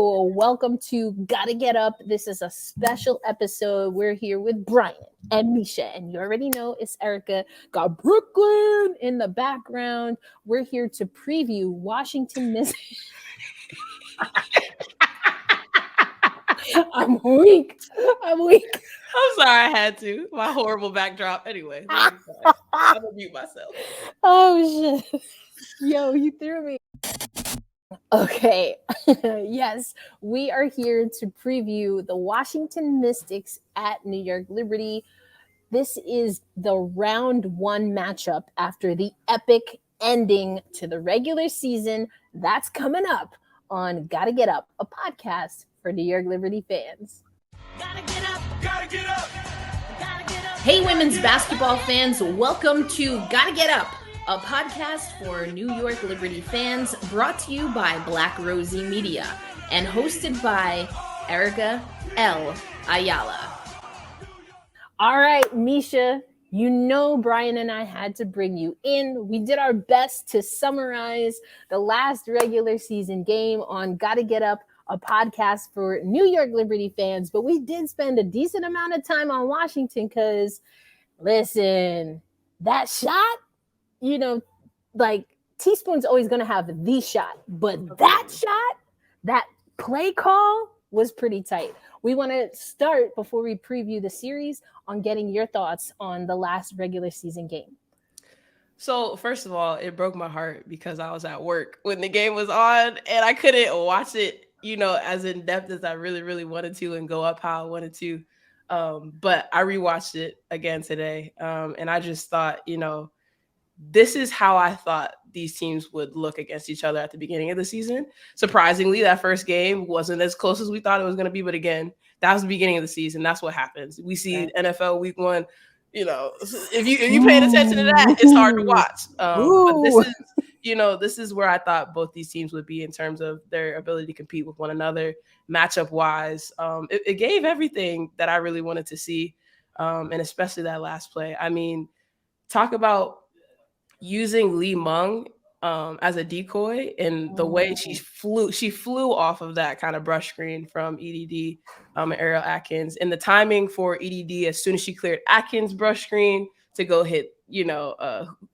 Welcome to Gotta Get Up. This is a special episode. We're here with Brian and Misha, and you already know it's Erica. Got Brooklyn in the background. We're here to preview Washington Miss. I'm weak. I'm sorry, I had to. My horrible backdrop. Anyway, I'm gonna mute myself. Oh shit! Yo, you threw me. Okay, yes, we are here to preview the Washington Mystics at New York Liberty. This is the round one matchup after the epic ending to the regular season. That's coming up on Gotta Get Up, a podcast for New York Liberty fans. Gotta get up, gotta get up, gotta get up. Hey, women's basketball fans, welcome to Gotta Get Up, a podcast for New York Liberty fans, brought to you by Rosie Media and hosted by Erica L. Ayala. All right, Misha, you know Brian and I had to bring you in. We did our best to summarize the last regular season game on Gotta Get Up, a podcast for New York Liberty fans, but we did spend a decent amount of time on Washington because, listen, that shot, you know, like Teaspoon's always going to have the shot, but that shot, that play call was pretty tight. We want to start before we preview the series on getting your thoughts on the last regular season game. So first of all, it broke my heart because I was at work when the game was on and I couldn't watch it, you know, as in depth as I really, really wanted to and go up how I wanted to. But I rewatched it again today. And I just thought, you know, this is how I thought these teams would look against each other at the beginning of the season. Surprisingly, that first game wasn't as close as we thought it was going to be. But again, that was the beginning of the season. That's what happens. We see NFL week one, you know, if you paying attention to that, it's hard to watch. But this is, you know, this is where I thought both these teams would be in terms of their ability to compete with one another, matchup wise. It gave everything that I really wanted to see. And especially that last play. I mean, talk about using Lee Mung as a decoy and the way she flew off of that kind of brush screen from EDD and Ariel Atkins, and the timing for EDD as soon as she cleared Atkins' brush screen to go hit, you know,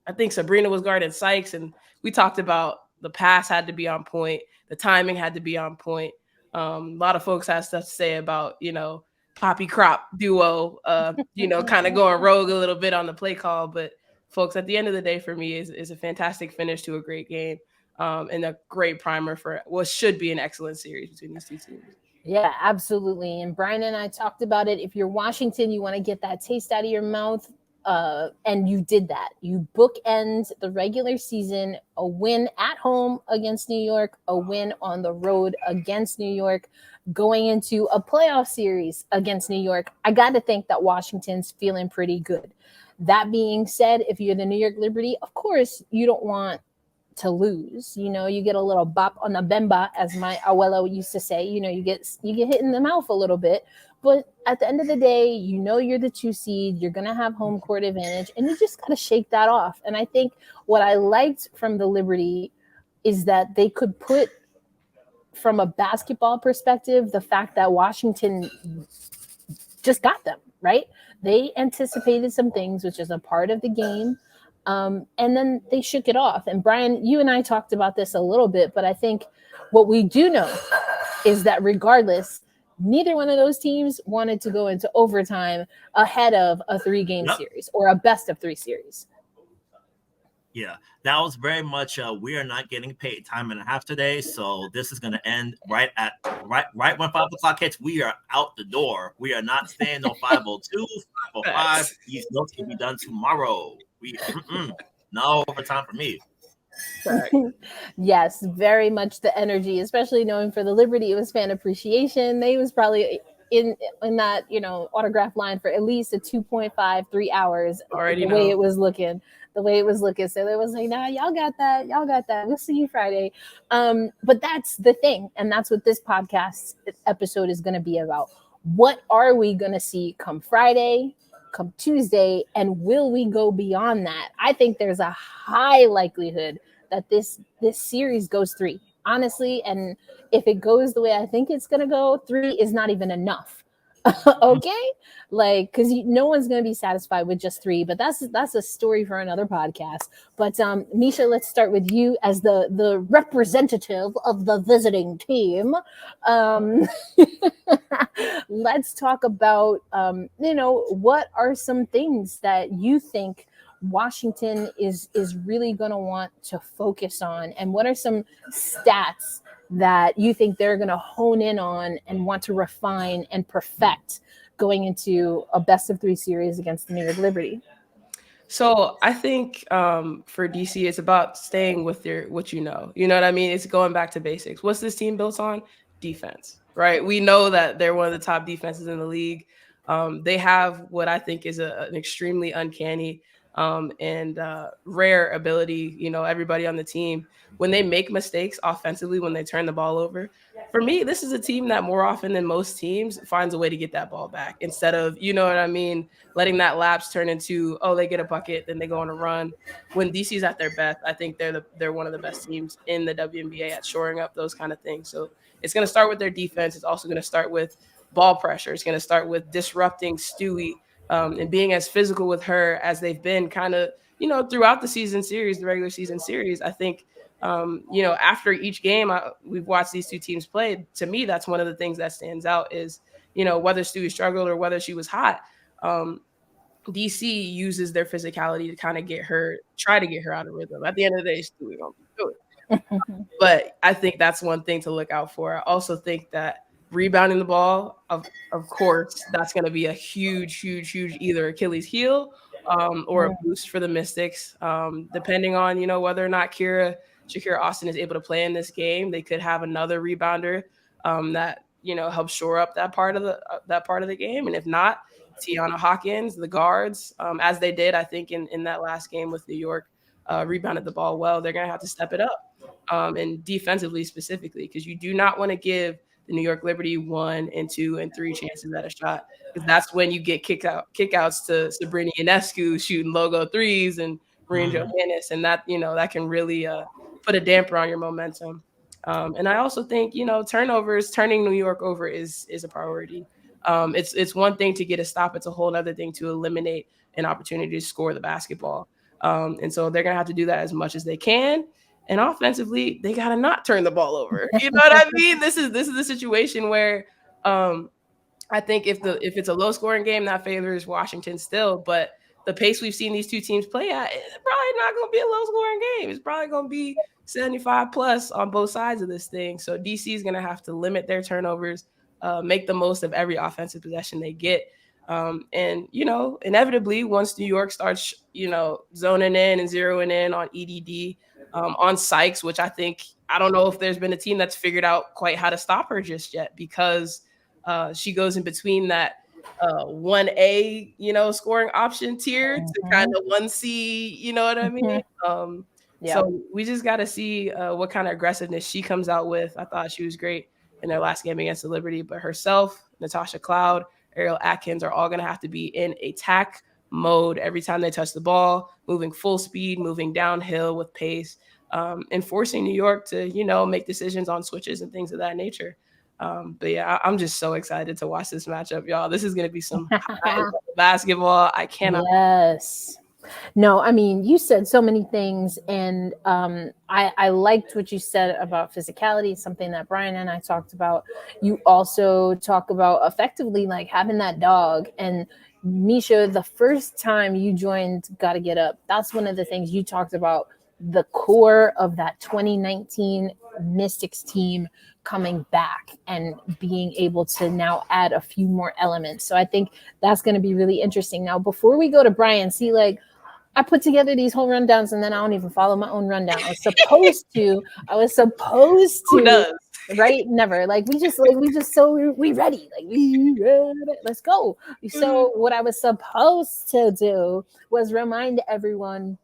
I think Sabrina was guarding Sykes, and we talked about the pass had to be on point, the timing had to be on point. A lot of folks had stuff to say about, you know, Poppy Crop duo, you know, kind of going rogue a little bit on the play call, but folks, at the end of the day, for me, is a fantastic finish to a great game and a great primer for what should be an excellent series between these two teams. Yeah, absolutely. And Brian and I talked about it. If you're Washington, you want to get that taste out of your mouth. And you did that. You bookend the regular season, a win at home against New York, a win on the road against New York, going into a playoff series against New York. I got to think that Washington's feeling pretty good. That being said, if you're the New York Liberty, of course, you don't want to lose. You know, you get a little bop on the bemba, as my abuela used to say. You know, you get hit in the mouth a little bit. But at the end of the day, you know you're the 2 seed. You're going to have home court advantage, and you just got to shake that off. And I think what I liked from the Liberty is that they could put, from a basketball perspective, the fact that Washington just got them, right? They anticipated some things, which is a part of the game. And then they shook it off. And Brian, you and I talked about this a little bit, but I think what we do know is that regardless, neither one of those teams wanted to go into overtime ahead of a 3-game series or a best of 3 series. Yeah, that was very much we are not getting paid time and a half today, so this is going to end right when 5 o'clock hits. We are out the door. We are not staying no 5:02, 5:05. These notes can be done tomorrow. No overtime for me. Yes, very much the energy, especially knowing for the Liberty, it was fan appreciation. They was probably in that, you know, autograph line for at least a 2.5, 3 hours. Already the way it was looking. So it was like, nah, y'all got that. We'll see you Friday. But that's the thing. And that's what this podcast episode is going to be about. What are we going to see come Friday, come Tuesday, and will we go beyond that? I think there's a high likelihood that this series goes 3. honestly, and if it goes the way I think it's going to go, 3 is not even enough. Okay, like, because no one's going to be satisfied with just 3, but that's a story for another podcast. But Misha, let's start with you as the representative of the visiting team. Let's talk about what are some things that you think Washington is really going to want to focus on, and what are some stats that you think they're going to hone in on and want to refine and perfect going into a best of 3 series against the New York Liberty? So I think for DC, it's about staying with what you know. You know what I mean? It's going back to basics. What's this team built on? Defense, right? We know that they're one of the top defenses in the league. They have what I think is an extremely uncanny and rare ability. Everybody on the team, when they make mistakes offensively, when they turn the ball over, for me, this is a team that more often than most teams finds a way to get that ball back instead of, you know what I mean, letting that lapse turn into, oh, they get a bucket, then they go on a run. When DC's at their best, I think they're one of the best teams in the WNBA at shoring up those kind of things. So it's going to start with their defense. It's also going to start with ball pressure. It's going to start with disrupting Stewie and being as physical with her as they've been kind of, throughout the regular season series. I think, after each game, we've watched these two teams play. To me, that's one of the things that stands out is, whether Stewie struggled or whether she was hot. DC uses their physicality to kind of try to get her out of rhythm. At the end of the day, Stewie won't do it. But I think that's one thing to look out for. I also think that rebounding the ball, of course, that's going to be a huge, huge, huge either Achilles heel or a boost for the Mystics. Depending on, whether or not Shakira Austin is able to play in this game, they could have another rebounder that, helps shore up that part of the game. And if not, Tiana Hawkins, the guards, as they did, I think, in that last game with New York, rebounded the ball well. They're going to have to step it up. And defensively specifically, because you do not want to give the New York Liberty 1 and 2 and 3 chances at a shot, because that's when you get kickouts to Sabrina Ionescu shooting logo threes and Maria Johannes, and that that can really put a damper on your momentum. And I also think turnovers, turning New York over is a priority. It's one thing to get a stop; it's a whole other thing to eliminate an opportunity to score the basketball. And so they're gonna have to do that as much as they can. And offensively, they gotta not turn the ball over. You know what I mean? This is the situation where I think if it's a low scoring game, that favors Washington still. But the pace we've seen these two teams play at, it's probably not going to be a low scoring game. It's probably going to be 75 plus on both sides of this thing. So DC is going to have to limit their turnovers, make the most of every offensive possession they get. And, inevitably, once New York starts, zoning in and zeroing in on EDD, on Sykes, which I don't know if there's been a team that's figured out quite how to stop her just yet, because she goes in between that 1A, scoring option tier to kind of 1C, you know what I mean? So we just got to see what kind of aggressiveness she comes out with. I thought she was great in their last game against the Liberty, but herself, Natasha Cloud, Ariel Atkins are all going to have to be in attack mode every time they touch the ball, moving full speed, moving downhill with pace, and forcing New York to, make decisions on switches and things of that nature. But yeah, I'm just so excited to watch this matchup, y'all. This is going to be some high basketball. I cannot. Yes. No, I mean, you said so many things, and I liked what you said about physicality, something that Brian and I talked about. You also talk about effectively like having that dog. And Misha, the first time you joined Gotta Get Up, that's one of the things you talked about, the core of that 2019 Mystics team coming back and being able to now add a few more elements. So I think that's going to be really interesting. Now, before we go to Brian, see, like, I put together these whole rundowns and then I don't even follow my own rundown. I was supposed to, Who does? right? Never. Like we ready. Like we ready. Let's go. So what I was supposed to do was remind everyone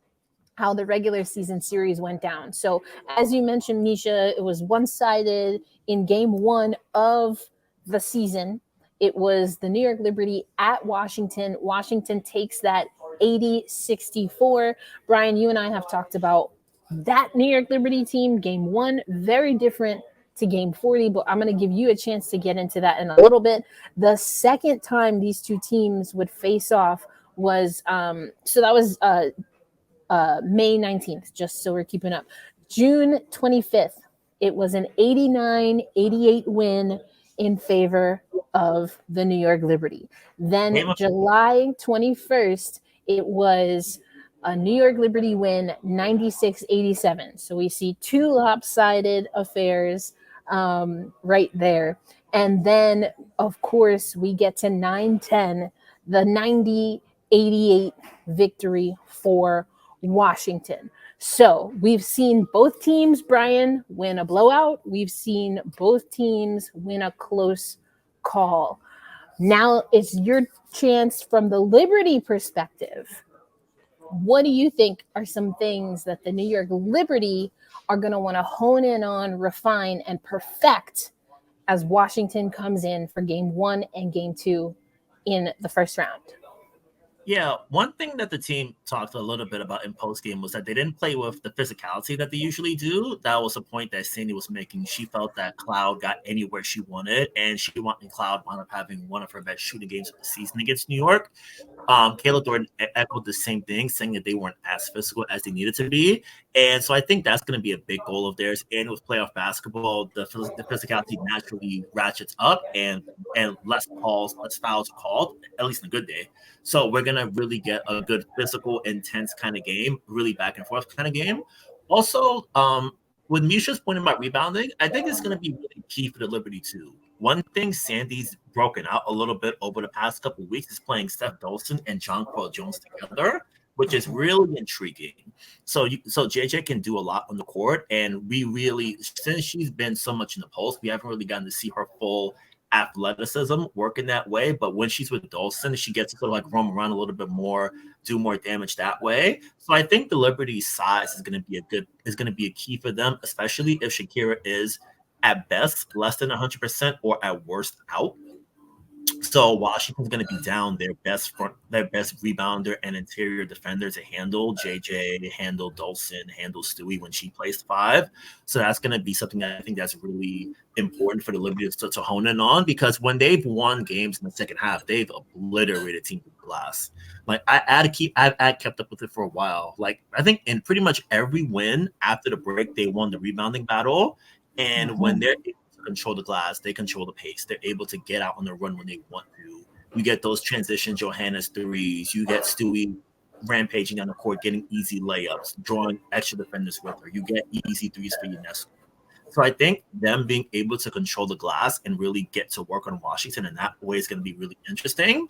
how the regular season series went down. So as you mentioned, Misha, it was one-sided in game 1 of the season. It was the New York Liberty at Washington. Washington takes that 80-64. Brian, you and I have talked about that New York Liberty team, game 1, very different to game 40, but I'm going to give you a chance to get into that in a little bit. The second time these two teams would face off was, so that was May 19th, just so we're keeping up. June 25th, it was an 89-88 win in favor of the New York Liberty. Then July 21st, it was a New York Liberty win, 96-87. So we see two lopsided affairs right there. And then, of course, we get to 9-10, the 90-88 victory for Washington. So we've seen both teams, Brian, win a blowout. We've seen both teams win a close call. Now it's your chance from the Liberty perspective. What do you think are some things that the New York Liberty are going to want to hone in on, refine, and perfect as Washington comes in for game 1 and game 2 in the first round? Yeah, one thing that the team talked a little bit about in post-game was that they didn't play with the physicality that they usually do. That was a point that Sandy was making. She felt that Cloud got anywhere she wanted, and Cloud wound up having one of her best shooting games of the season against New York. Kayla Thornton echoed the same thing, saying that they weren't as physical as they needed to be. And so I think that's going to be a big goal of theirs. And with playoff basketball, the physicality naturally ratchets up and less fouls called, at least in a good day. So we're going to really get a good physical, intense kind of game, really back and forth kind of game. Also, with Misha's point about rebounding, I think it's going to be really key for the Liberty too. One thing Sandy's broken out a little bit over the past couple of weeks is playing Steph Dolson and Jonquel Jones together, which is really intriguing. So JJ can do a lot on the court, and we really, since she's been so much in the post, we haven't really gotten to see her full athleticism work in that way. But when she's with Dolson, she gets to sort of like roam around a little bit more, do more damage that way. So I think the Liberty's size is going to be a key for them, especially if Shakira is at best less than 100% or at worst out. So Washington's going to be down their best rebounder and interior defender to handle JJ, handle Dolson, handle Stewie when she plays 5. So that's going to be something that I think that's really important for the Liberty to hone in on, because when they've won games in the second half, they've obliterated teams with glass. Like I've kept up with it for a while. Like I think in pretty much every win after the break, they won the rebounding battle. And when they're able to control the glass, they control the pace. They're able to get out on the run when they want to. You get those transition Johannes threes. You get Stewie rampaging on the court, getting easy layups, drawing extra defenders with her. You get easy threes for UNESCO. So I think them being able to control the glass and really get to work on Washington in that way is going to be really interesting.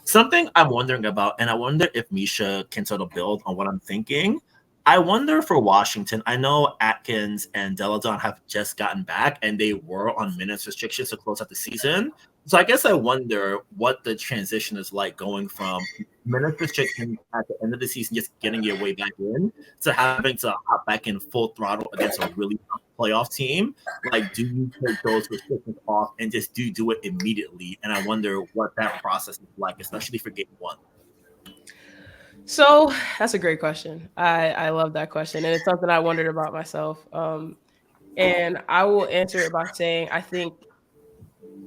Something I'm wondering about, and I wonder if Misha can sort of build on what I'm thinking. I wonder for Washington, I know Atkins and Deladon have just gotten back, and they were on minutes restrictions to close out the season. So I guess I wonder what the transition is like going from minutes restrictions at the end of the season, just getting your way back in, to having to hop back in full throttle against a really tough playoff team. Like, do you take those restrictions off and just do it immediately? And I wonder what that process is like, especially for game 1. So that's a great question. I love that question. And it's something I wondered about myself. And I will answer it by saying, I think,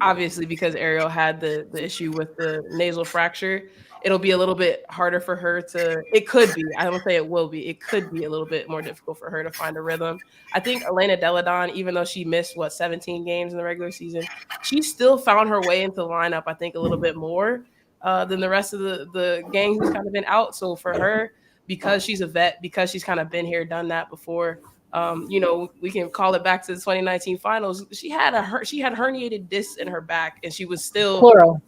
obviously, because Ariel had the issue with the nasal fracture, it'll be a little bit harder for her to, it could be, I don't say it will be, it could be a little bit more difficult for her to find a rhythm. I think Elena Deladon, even though she missed, 17 games in the regular season, she still found her way into the lineup, I think, a little bit more than the rest of the gang who's kind of been out. So for her, because she's a vet, because she's kind of been here, done that before, we can call it back to the 2019 finals. She had herniated discs in her back, and she was still plural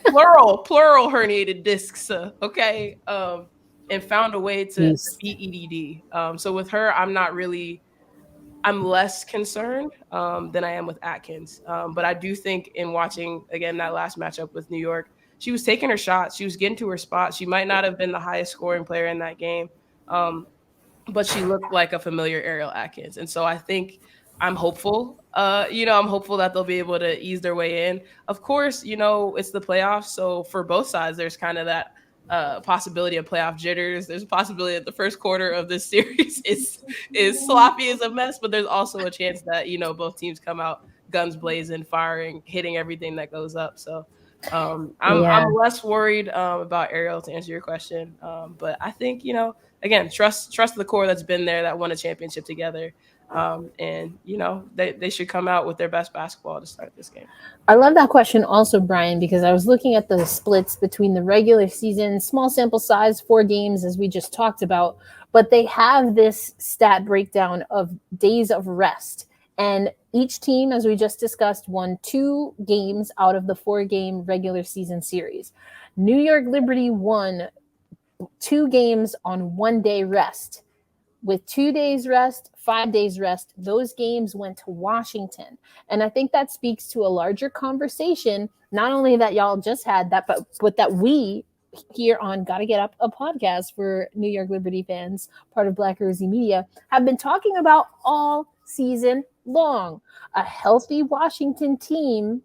herniated discs. Okay. And found a way to beat EDD. So with her, I'm less concerned than I am with Atkins. But I do think in watching, again, that last matchup with New York, she was taking her shots. She was getting to her spot. She might not have been the highest scoring player in that game, but she looked like a familiar Ariel Atkins. And so I think I'm hopeful. I'm hopeful that they'll be able to ease their way in. Of course, it's the playoffs. So for both sides, there's kind of that possibility of playoff jitters. There's a possibility that the first quarter of this series is sloppy as a mess, but there's also a chance that, you know, both teams come out guns blazing, firing, hitting everything that goes up. So I'm less worried about Ariel, to answer your question. But I think, you know, again, trust the core that's been there, that won a championship together. And, you know, they should come out with their best basketball to start this game. I love that question also, Brian, because I was looking at the splits between the regular season, small sample size, 4 games, as we just talked about, but they have this stat breakdown of days of rest. And each team, as we just discussed, won 2 games out of the 4-game regular season series. New York Liberty won 2 games on 1 day rest. With 2 days rest, 5 days rest, those games went to Washington. And I think that speaks to a larger conversation, not only that y'all just had that, but that we here on Gotta Get Up, a podcast for New York Liberty fans, part of Black Rosie Media, have been talking about all season long. A healthy Washington team,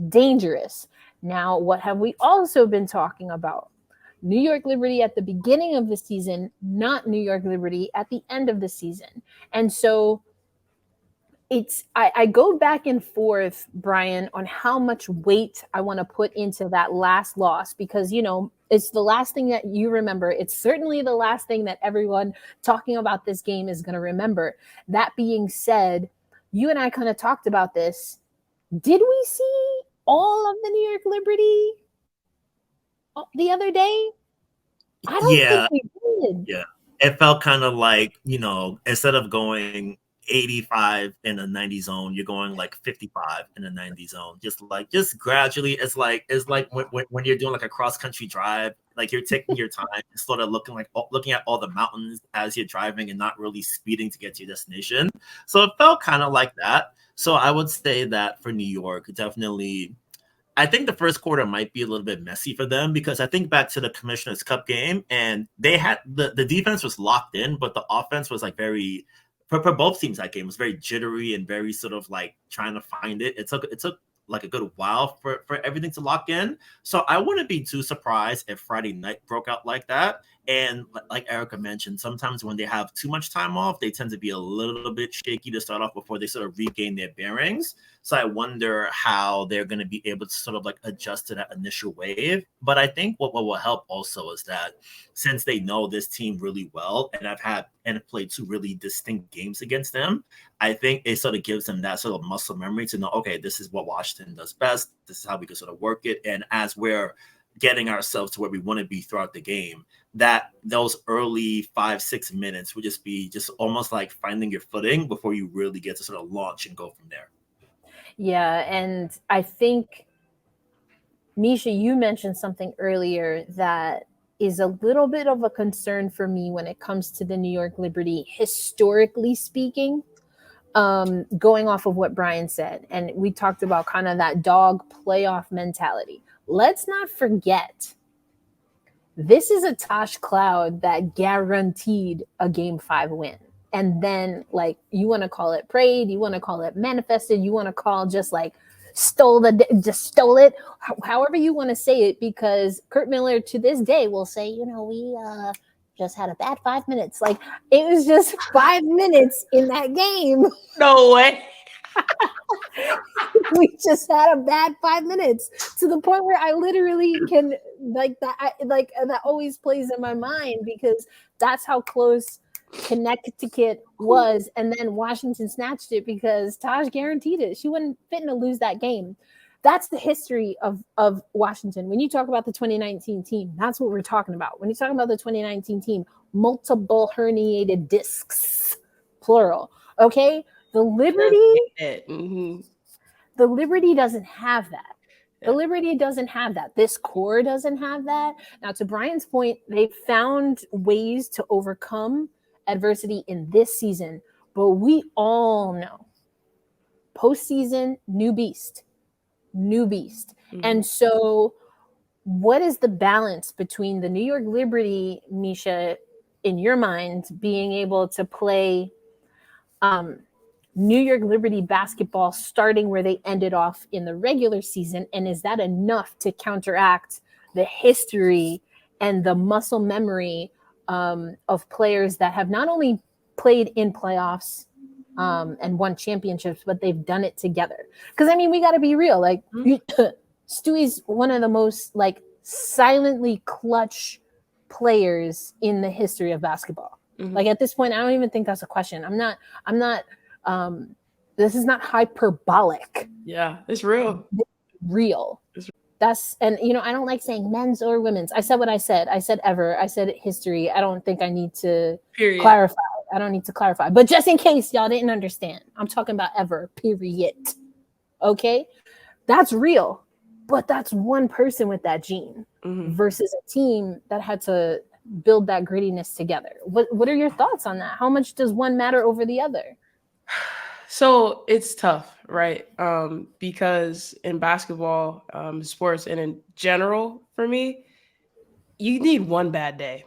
dangerous. Now, what have we also been talking about? New York Liberty at the beginning of the season, not New York Liberty at the end of the season. And so I go back and forth, Brian, on how much weight I want to put into that last loss, because, you know, it's the last thing that you remember. It's certainly the last thing that everyone talking about this game is going to remember. That being said, you and I kind of talked about this. Did we see all of the New York Liberty the other day? I don't think we did. Yeah. It felt kind of like, you know, instead of going 85 in a 90 zone, you're going like 55 in a 90 zone. Just gradually. It's like when you're doing like a cross country drive, like you're taking your time, sort of looking at all the mountains as you're driving and not really speeding to get to your destination. So it felt kind of like that. So I would say that for New York, definitely, I think the first quarter might be a little bit messy for them, because I think back to the Commissioner's Cup game, and they had the defense was locked in, but the offense was like very, for both teams, that game was very jittery and very sort of like trying to find it. It took like a good while for everything to lock in. So I wouldn't be too surprised if Friday night broke out like that. And like Erica mentioned, sometimes when they have too much time off, they tend to be a little bit shaky to start off before they sort of regain their bearings. So I wonder how they're going to be able to sort of like adjust to that initial wave. But I think what will help also is that since they know this team really well, and I've played 2 really distinct games against them, I think it sort of gives them that sort of muscle memory to know, okay, this is what Washington does best. This is how we can sort of work it. And as we're getting ourselves to where we want to be throughout the game, that those early 5-6 minutes would just be just almost like finding your footing before you really get to sort of launch and go from there. Yeah, and I think, Misha, you mentioned something earlier that is a little bit of a concern for me when it comes to the New York Liberty, historically speaking, going off of what Brian said. And we talked about kind of that dog playoff mentality. Let's not forget, this is a Tosh Cloud that guaranteed a Game 5 win. And then, like, you want to call it prayed, you want to call it manifested, you want to call just like stole it, however you want to say it, because Kurt Miller to this day will say, you know, we just had a bad 5 minutes. Like, it was just 5 minutes in that game. No way. We just had a bad 5 minutes, to the point where I literally can and that always plays in my mind, because that's how close Connecticut was, and then Washington snatched it because Taj guaranteed it. She wasn't fitting to lose that game. That's the history of Washington. When you talk about the 2019 team, that's what we're talking about. When you talk about the 2019 multiple herniated discs, plural. Okay, the Liberty, the Liberty doesn't have that. The Liberty doesn't have that. This core doesn't have that. Now, to Brian's point, they found ways to overcome adversity in this season, but we all know postseason, new beast. And so what is the balance between the New York Liberty, Misha, in your mind, being able to play New York Liberty basketball starting where they ended off in the regular season, and is that enough to counteract the history and the muscle memory of players that have not only played in playoffs and won championships, but they've done it together. Because I mean, we got to be real. Like Stewie's one of the most like silently clutch players in the history of basketball. Like at this point, I don't even think that's a question. I'm not this is not hyperbolic. Yeah, it's real. Real. That's, and you know, I don't like saying men's or women's. I said what I said. I said ever. I said history. I don't think I need to clarify. I don't need to clarify. But just in case y'all didn't understand, I'm talking about ever, period. Okay? That's real. But that's one person with that gene versus a team that had to build that grittiness together. What are your thoughts on that? How much does one matter over the other? So it's tough, right? Because in basketball, sports, and in general, for me, you need one bad day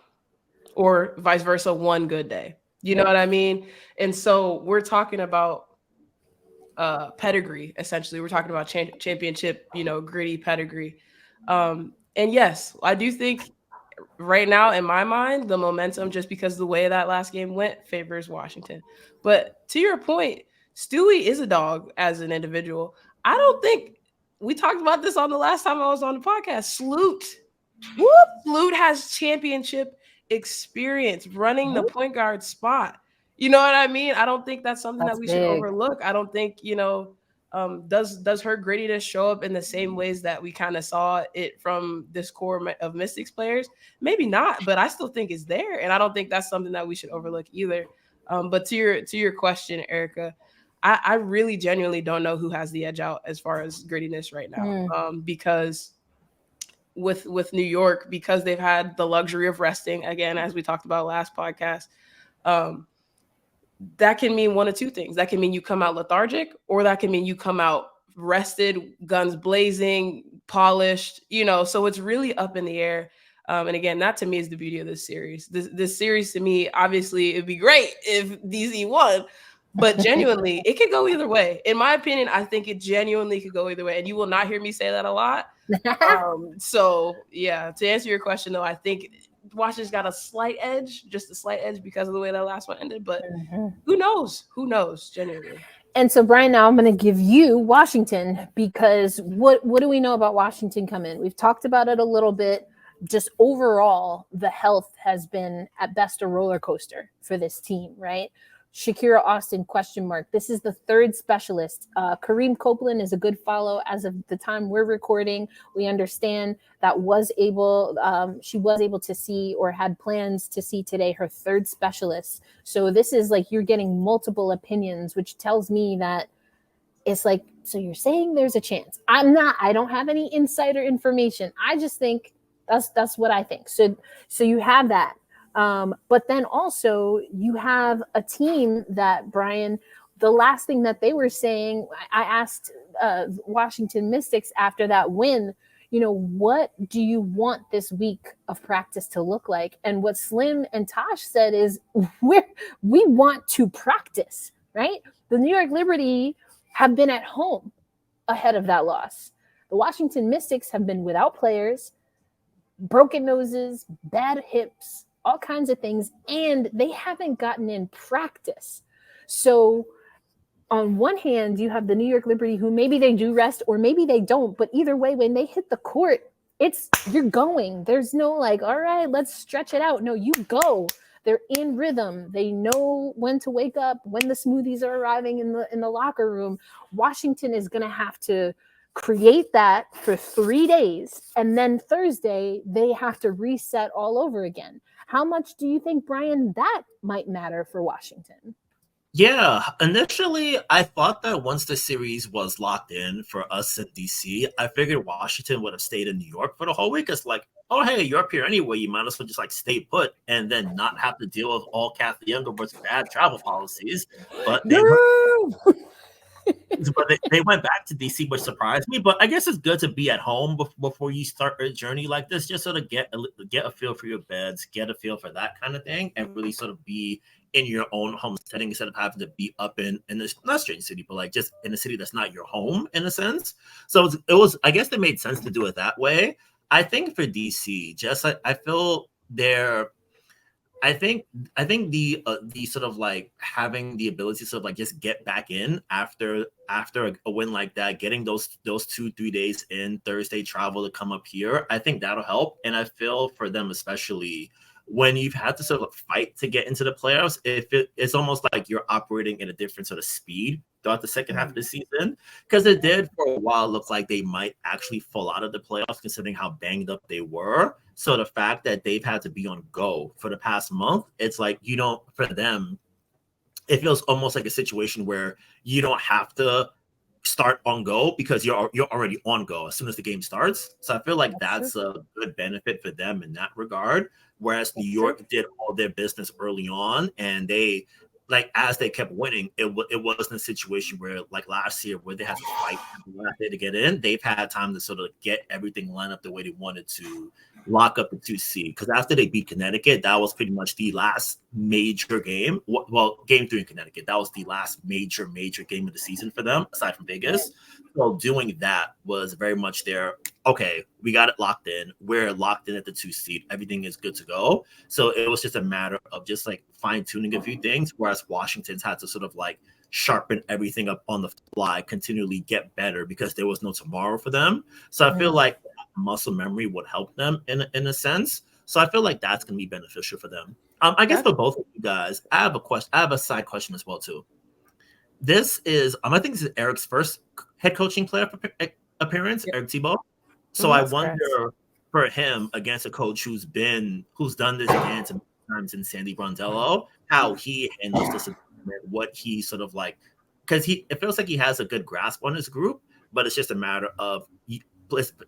or vice versa, one good day. You know what I mean? And so we're talking about pedigree, essentially. We're talking about championship, you know, gritty pedigree. And yes, I do think right now, in my mind, the momentum, just because the way that last game went, favors Washington. But to your point, Stewie is a dog as an individual. I don't think we talked about this on the last time I was on the podcast. Sloot has championship experience running the point guard spot. You know what I mean? I don't think that's something that we should overlook. I don't think, you know, does her grittiness show up in the same ways that we kind of saw it from this core of Mystics players? Maybe not, but I still think it's there. And I don't think that's something that we should overlook either. But to your question, Erica, I really genuinely don't know who has the edge out as far as grittiness right now. Because with New York, because they've had the luxury of resting, again, as we talked about last podcast, that can mean one of two things. That can mean you come out lethargic, or that can mean you come out rested, guns blazing, polished, you know, so it's really up in the air. And again, that to me is the beauty of this series. This series to me, obviously, it'd be great if DC won, but genuinely, it could go either way. In my opinion, I think it genuinely could go either way. And you will not hear me say that a lot. So, yeah, to answer your question, though, I think Washington's got a slight edge, just a slight edge because of the way that last one ended. But who knows? Who knows, genuinely? And so, Brian, now I'm going to give you Washington, because what do we know about Washington come in? We've talked about it a little bit. Just overall, the health has been at best a roller coaster for this team, right? Shakira Austin, question mark. This is the third specialist. Kareem Copeland is a good follow as of the time we're recording. We understand that she was able to see, or had plans to see today, her third specialist. So this is like you're getting multiple opinions, which tells me that it's like, so you're saying there's a chance. I don't have any insider information. I just think that's what I think. So you have that. But then also you have a team that, Brian, the last thing that they were saying, I asked Washington Mystics after that win, you know, what do you want this week of practice to look like? And what Slim and Tosh said is we want to practice, right? The New York Liberty have been at home ahead of that loss. The Washington Mystics have been without players, broken noses, bad hips, all kinds of things, and they haven't gotten in practice. So on one hand, you have the New York Liberty, who maybe they do rest or maybe they don't, but either way, when they hit the court, you're going. There's no like, all right, let's stretch it out. No, you go. They're in rhythm. They know when to wake up, when the smoothies are arriving in the locker room. Washington is going to have to create that for 3 days, and then Thursday they have to reset all over again. How much do you think, Brian, that might matter for Washington? Yeah, initially I thought that once the series was locked in for us in DC, I figured Washington would have stayed in New York for the whole week. It's like, oh hey, you're up here anyway, you might as well just like stay put and then not have to deal with all Kathy Underwood's bad travel policies. But they went back to DC, which surprised me. But I guess it's good to be at home before you start a journey like this, just sort of get a feel for your beds, get a feel for that kind of thing, and really sort of be in your own home setting instead of having to be up in this not strange city, but like just in a city that's not your home in a sense. So it was I guess they made sense to do it that way. I think for DC, just I feel they're. I think the sort of like having the ability to sort of like just get back in after a win like that, getting those 2-3 days in Thursday travel to come up here, I think that'll help. And I feel for them, especially when you've had to sort of fight to get into the playoffs, it's almost like you're operating at a different sort of speed throughout the second half of the season, because it did for a while look like they might actually fall out of the playoffs considering how banged up they were. So the fact that they've had to be on go for the past month, it's like for them, it feels almost like a situation where you don't have to start on go because you're already on go as soon as the game starts. So I feel like that's a good benefit for them in that regard. Whereas New York did all their business early on, and they, like, as they kept winning, it wasn't a situation where, like last year, where they had to fight last day to get in. They've had time to sort of get everything lined up the way they wanted to lock up the 2 seed. Because after they beat Connecticut, that was pretty much the last major game. Well, game 3 in Connecticut, that was the last major game of the season for them, aside from Vegas. So doing that was very much their, okay, we got it locked in. We're locked in at the 2 seed. Everything is good to go. So it was just a matter of just like fine tuning a few things, whereas Washington's had to sort of like sharpen everything up on the fly, continually get better because there was no tomorrow for them. So I feel like muscle memory would help them in a sense. So I feel like that's going to be beneficial for them. I guess for both of you guys, I have a question. I have a side question as well too. This is, I think this is Eric's first head coaching playoff appearance, Eric Thibault. So I wonder for him against a coach who's done this dance times in Sandy Brondello, how he handles this, what he sort of like, because it feels like he has a good grasp on his group, but it's just a matter of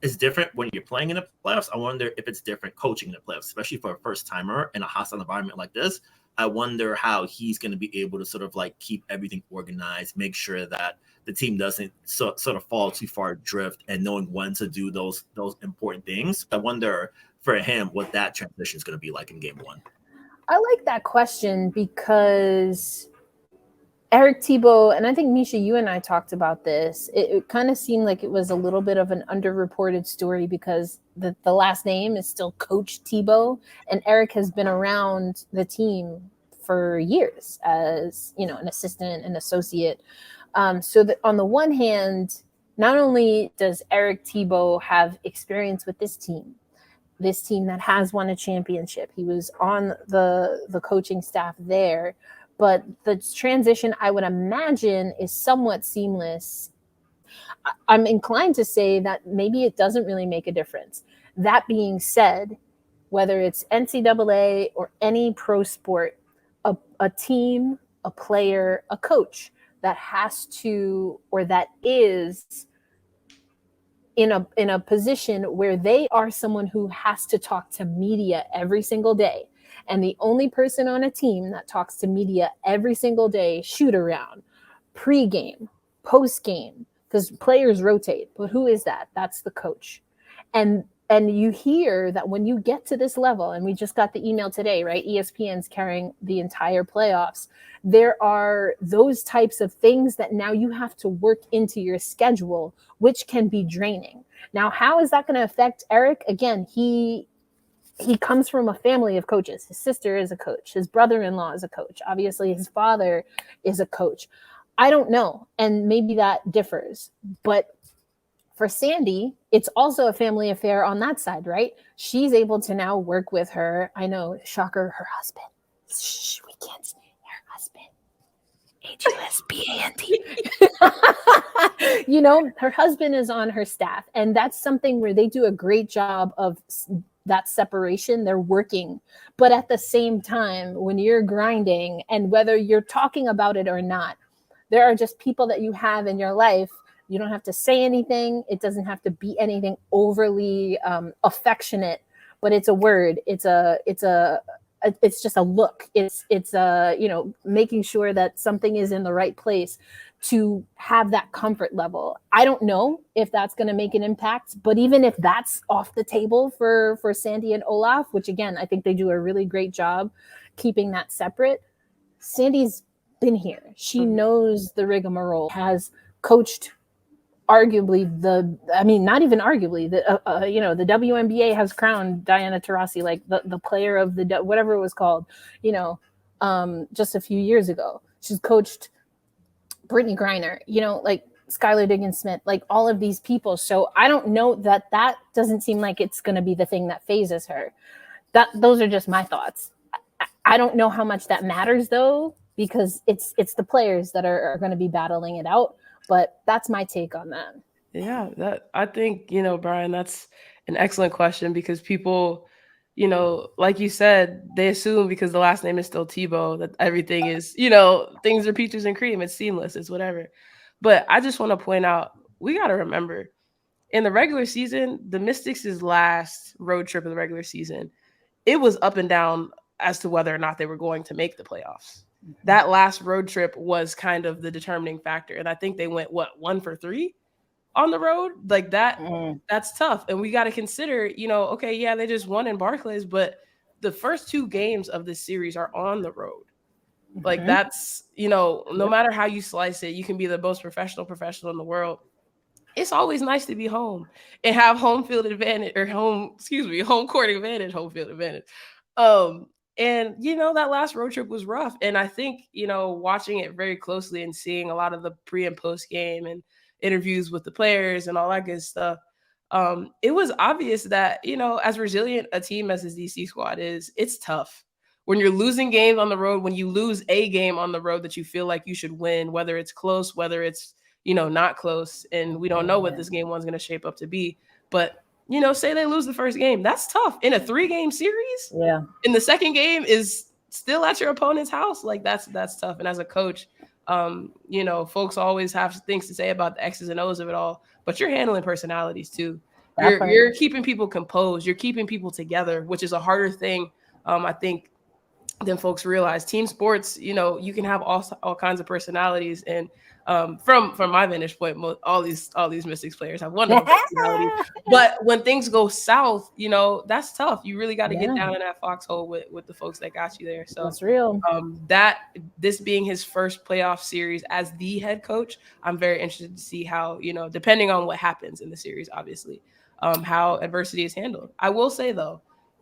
it's different when you're playing in the playoffs. I wonder if it's different coaching in the playoffs, especially for a first timer in a hostile environment like this. I wonder how he's going to be able to sort of like keep everything organized, make sure that the team doesn't sort of fall too far adrift, and knowing when to do those important things. I wonder for him what that transition is going to be like in game 1. I like that question because Eric Thibault, and I think Misha, you and I talked about this. It kind of seemed like it was a little bit of an underreported story because the last name is still Coach Thibault, and Eric has been around the team for years as, you know, an assistant, an associate. So that on the one hand, not only does Eric Thibault have experience with this team that has won a championship, he was on the coaching staff there, but the transition, I would imagine, is somewhat seamless. I'm inclined to say that maybe it doesn't really make a difference. That being said, whether it's NCAA or any pro sport, a team, a player, a coach that has to, or that is in a position where they are someone who has to talk to media every single day. And the only person on a team that talks to media every single day, shoot around, pre-game, post-game, because players rotate. But who is that? That's the coach. And you hear that when you get to this level, and we just got the email today, right? ESPN's carrying the entire playoffs. There are those types of things that now you have to work into your schedule, which can be draining. Now, how is that going to affect Eric? Again, he comes from a family of coaches. His sister is a coach. His brother-in-law is a coach. Obviously, his father is a coach. I don't know. And maybe that differs. But for Sandy, it's also a family affair on that side, right? She's able to now work with her. I know, shocker, her husband. Shh, we can't say her husband. HUSBAND. You know, her husband is on her staff. And that's something where they do a great job of that separation. They're working. But at the same time, when you're grinding, and whether you're talking about it or not, there are just people that you have in your life. You don't have to say anything. It doesn't have to be anything overly affectionate, but it's a word. It's just a look. It's you know, making sure that something is in the right place to have that comfort level. I don't know if that's going to make an impact, but even if that's off the table for Sandy and Olaf, which again, I think they do a really great job keeping that separate. Sandy's been here. She knows the rigmarole, has coached arguably not even arguably, the WNBA has crowned Diana Taurasi like the player of the whatever it was called, just a few years ago. She's coached Brittany Griner, like Skylar Diggins-Smith, like all of these people. So I don't know that doesn't seem like it's going to be the thing that phases her. Those are just my thoughts. I don't know how much that matters though, because it's the players that are going to be battling it out. But that's my take on that. Yeah, I think, Brian, that's an excellent question, because people, like you said, they assume because the last name is still Tebow that everything is, things are peaches and cream. It's seamless. It's whatever. But I just want to point out, we got to remember, in the regular season, the Mystics' last road trip of the regular season, it was up and down as to whether or not they were going to make the playoffs. That last road trip was kind of the determining factor. And I think they went, 1 for 3 on the road? Like that, that's tough. And we got to consider, okay, yeah, they just won in Barclays, but the first 2 games of this series are on the road. Like that's, no matter how you slice it, you can be the most professional in the world. It's always nice to be home and have home field advantage or home court advantage, home field advantage. And, that last road trip was rough. And I think, watching it very closely and seeing a lot of the pre and post game and interviews with the players and all that good stuff, it was obvious that, as resilient a team as this DC squad is, it's tough. When you're losing games on the road, when you lose a game on the road that you feel like you should win, whether it's close, whether it's, not close, and we don't know what this game 1's going to shape up to be. But, say they lose the first game, that's tough. In a 3-game series, in the second game is still at your opponent's house. Like that's tough. And as a coach, folks always have things to say about the X's and O's of it all, but you're handling personalities too. You're keeping people composed. You're keeping people together, which is a harder thing, I think, than folks realize. Team sports, you can have all kinds of personalities, and from my vantage point, all these Mystics players have wonderful personalities. But when things go south, that's tough. You really got to get down in that foxhole with the folks that got you there. So that's real. This being his first playoff series as the head coach, I'm very interested to see how, depending on what happens in the series, obviously, how adversity is handled. I will say though,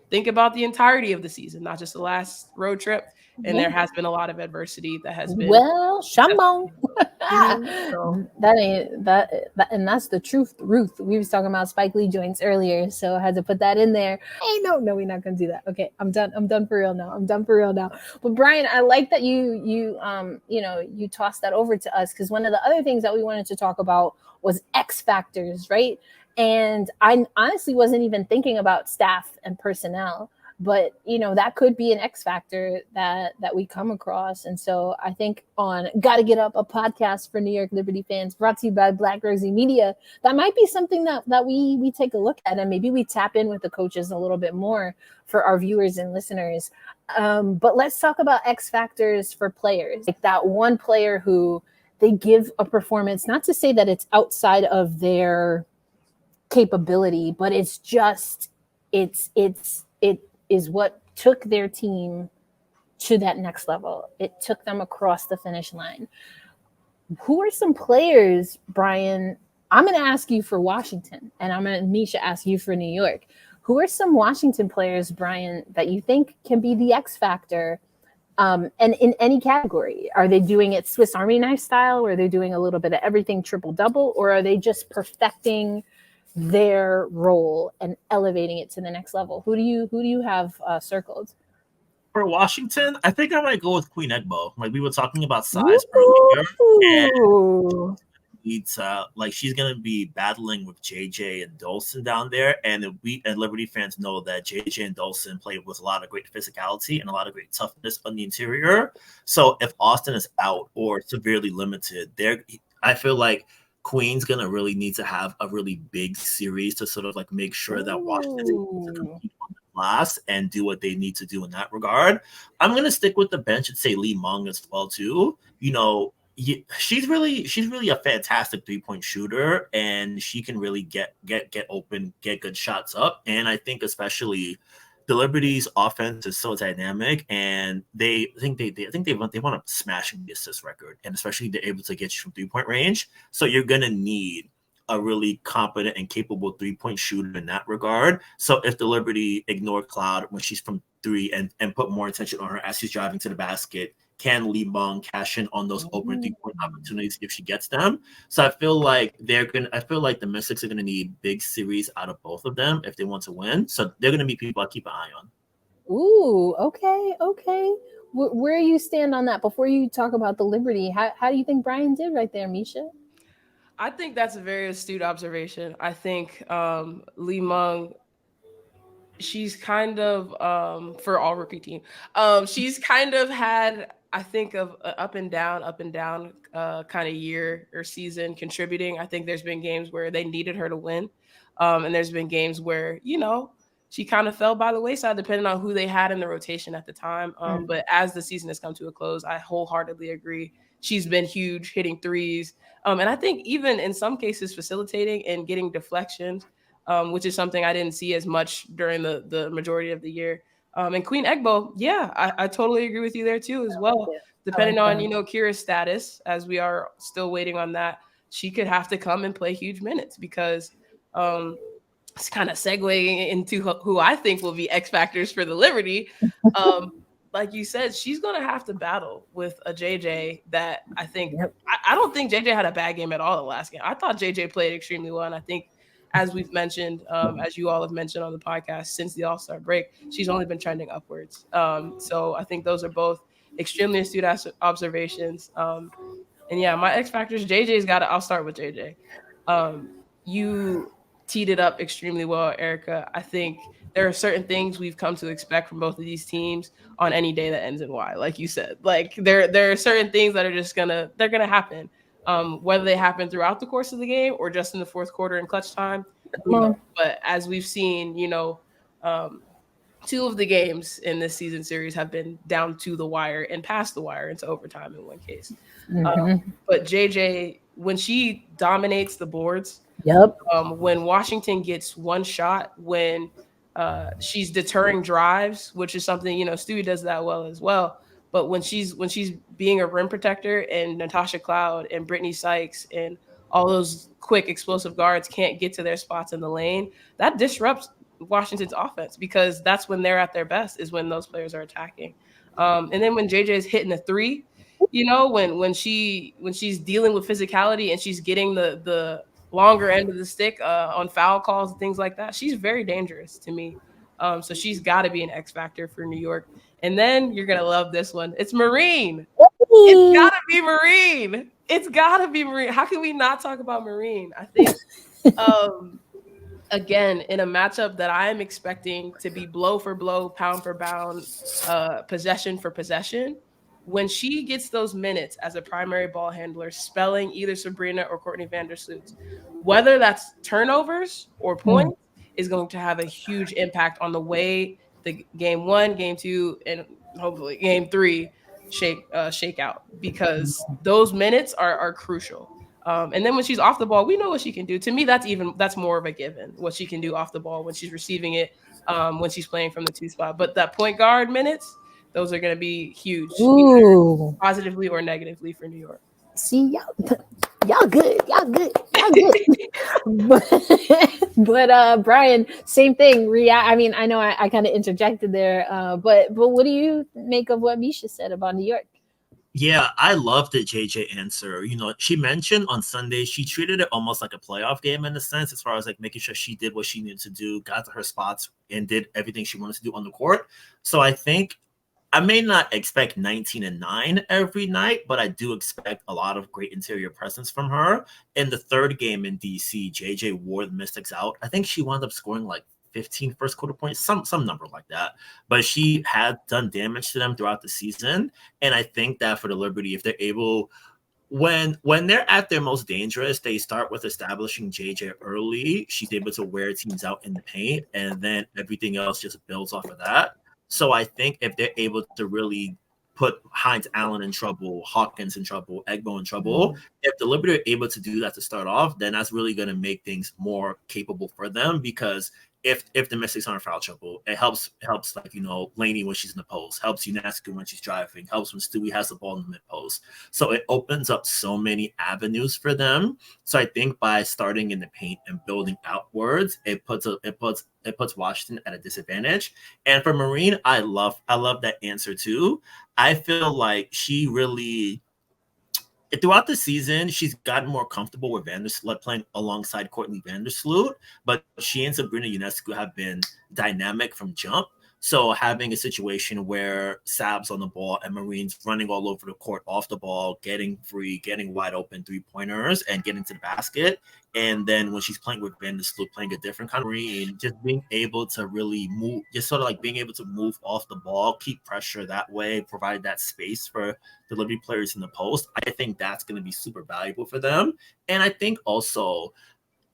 think about the entirety of the season, not just the last road trip. And there has been a lot of adversity that has been Shambong. That ain't that, and that's the truth, Ruth. We was talking about Spike Lee joints earlier, so I had to put that in there. Hey, no, we're not gonna do that. Okay, I'm done for real now. But Brian, I like that you tossed that over to us, because one of the other things that we wanted to talk about was X factors, right? And I honestly wasn't even thinking about staff and personnel, but that could be an X factor that we come across. And so I think on Gotta Get Up, a podcast for New York Liberty fans, brought to you by Black Rosie Media, that might be something that we take a look at, and maybe we tap in with the coaches a little bit more for our viewers and listeners. But let's talk about X factors for players, like that one player who they give a performance, not to say that it's outside of their capability, but it is what took their team to that next level. It took them across the finish line. Who are some players, Brian? I'm going to ask you for Washington, and I'm going to, Misha, ask you for New York. Who are some Washington players, Brian, that you think can be the X factor, and in any category? Are they doing it Swiss Army knife style, or are they doing a little bit of everything, triple-double, or are they just perfecting their role and elevating it to the next level? Who do you have circled? For Washington, I think I might go with Queen Egbo. Like we were talking about size earlier, and she's gonna be battling with JJ and Dolson down there, and Liberty fans know that JJ and Dolson play with a lot of great physicality and a lot of great toughness on the interior. So if Austin is out or severely limited, I feel like Queen's gonna really need to have a really big series to sort of like make sure that Washington is able to compete on the glass and do what they need to do in that regard. I'm gonna stick with the bench and say Lee Mung as well too. She's really a fantastic 3-point shooter, and she can really get open, get good shots up. And I think especially the Liberty's offense is so dynamic, and they want to smash the assist record, and especially they're able to get you from 3-point range. So you're gonna need a really competent and capable 3-point shooter in that regard. So if the Liberty ignore Cloud when she's from 3 and put more attention on her as she's driving to the basket, can Lee Bung cash in on those open 3-point opportunities if she gets them? So I feel like the Mystics are gonna need big series out of both of them if they want to win. So they're gonna be people I keep an eye on. Ooh, okay. Where you stand on that before you talk about the Liberty? How do you think Brian did right there, Misha? I think that's a very astute observation. I think Lee Mung, she's kind of for all rookie team, she's kind of had, I think, of up and down kind of year or season contributing. I think there's been games where they needed her to win, and there's been games where she kind of fell by the wayside depending on who they had in the rotation at the time. But as the season has come to a close, I wholeheartedly agree. She's been huge, hitting threes. And I think even in some cases facilitating and getting deflections, which is something I didn't see as much during the majority of the year. And Queen Egbo, yeah, I totally agree with you there too as well. Depending on, Kira's status, as we are still waiting on that, she could have to come and play huge minutes because it's kind of segueing into who I think will be X factors for the Liberty. Like you said, she's going to have to battle with a JJ that I think, I don't think JJ had a bad game at all the last game. I thought JJ played extremely well. And I think, as we've mentioned, as you all have mentioned on the podcast, since the All-Star break, she's only been trending upwards. So I think those are both extremely astute observations. And yeah, my X factors, JJ's got it. I'll start with JJ. You teed it up extremely well, Erica. I think there are certain things we've come to expect from both of these teams on any day that ends in Y, like you said. Like there are certain things that are just gonna happen. Whether they happen throughout the course of the game or just in the fourth quarter in clutch time. But as we've seen, 2 of the games in this season series have been down to the wire and past the wire into overtime in one case. But JJ, when she dominates the boards, when Washington gets one shot, when she's deterring drives, which is something, Stewie does that well as well. But when she's being a rim protector and Natasha Cloud and Brittany Sykes and all those quick explosive guards can't get to their spots in the lane, that disrupts Washington's offense because that's when they're at their best, is when those players are attacking. And then when JJ is hitting the three, when she's dealing with physicality and she's getting the longer end of the stick on foul calls and things like that, she's very dangerous to me. So she's got to be an X factor for New York. And then you're going to love this one. It's Marine. It's got to be Marine. It's got to be Marine. How can we not talk about Marine? I think, again, in a matchup that I am expecting to be blow for blow, pound for pound, possession for possession, when she gets those minutes as a primary ball handler, spelling either Sabrina or Courtney Vandersloot, whether that's turnovers or points, is going to have a huge impact on the way the game 1, game 2, and hopefully game 3 shake out, because those minutes are crucial. And then when she's off the ball, we know what she can do. To me, that's more of a given, what she can do off the ball when she's receiving it, when she's playing from the 2 spot. But that point guard minutes, those are going to be huge, either positively or negatively for New York. See, y'all good. But Brian, same thing. I mean, I know I kind of interjected there, but what do you make of what Misha said about New York? Yeah, I love the JJ answer. She mentioned on Sunday she treated it almost like a playoff game in a sense, as far as like making sure she did what she needed to do, got to her spots, and did everything she wanted to do on the court. So I think I may not expect 19-9 every night, but I do expect a lot of great interior presence from her. In the 3rd game in DC, JJ wore the Mystics out. I think she wound up scoring like 15 first quarter points, some number like that. But she had done damage to them throughout the season. And I think that for the Liberty, if they're able, when they're at their most dangerous, they start with establishing JJ early. She's able to wear teams out in the paint, and then everything else just builds off of that. So I think if they're able to really put Hines Allen in trouble, Hawkins in trouble, Egbo in trouble, if the Liberty are able to do that to start off, then that's really going to make things more capable for them, because if the Mystics are in foul trouble, it helps like, you know, Laney when she's in the post, helps Unesco when she's driving, helps when Stewie has the ball in the mid post. So it opens up so many avenues for them. So I think by starting in the paint and building outwards, it puts Washington at a disadvantage. And for Marine, I love that answer too. I feel like she really, throughout the season, she's gotten more comfortable with Vandersloot playing alongside Courtney Vandersloot, but she and Sabrina Ionescu have been dynamic from jump. So having a situation where Sab's on the ball and Marine's running all over the court off the ball, getting free, getting wide open three-pointers and getting to the basket. And then when she's playing with Vandersloot, playing a different kind of Marine, just being able to really move, just sort of like being able to move off the ball, keep pressure that way, provide that space for delivery players in the post. I think that's going to be super valuable for them. And I think also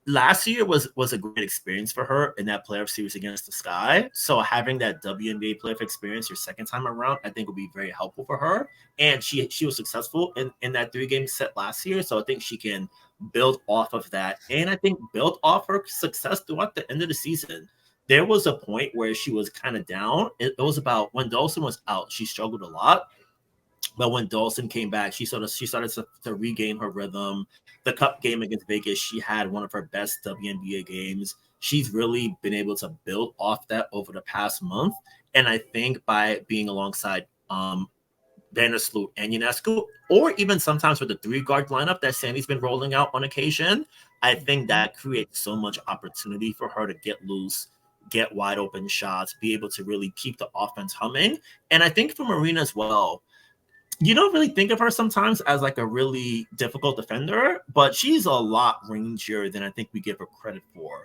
last year was a great experience for her in that playoff series against the Sky. So having that WNBA playoff experience your second time around, I think will be very helpful for her. And she was successful in that 3-game set last year. So I think she can build off of that. And I think build off her success throughout the end of the season. There was a point where she was kind of down. It was about when Dawson was out, she struggled a lot. But when Dawson came back, she started to regain her rhythm. The cup game against Vegas, she had one of her best WNBA games. She's really been able to build off that over the past month. And I think by being alongside Vandersloot and Ionescu, or even sometimes with the 3-guard lineup that Sandy's been rolling out on occasion, I think that creates so much opportunity for her to get loose, get wide open shots, be able to really keep the offense humming. And I think for Marina as well, you don't really think of her sometimes as like a really difficult defender, but she's a lot rangier than I think we give her credit for.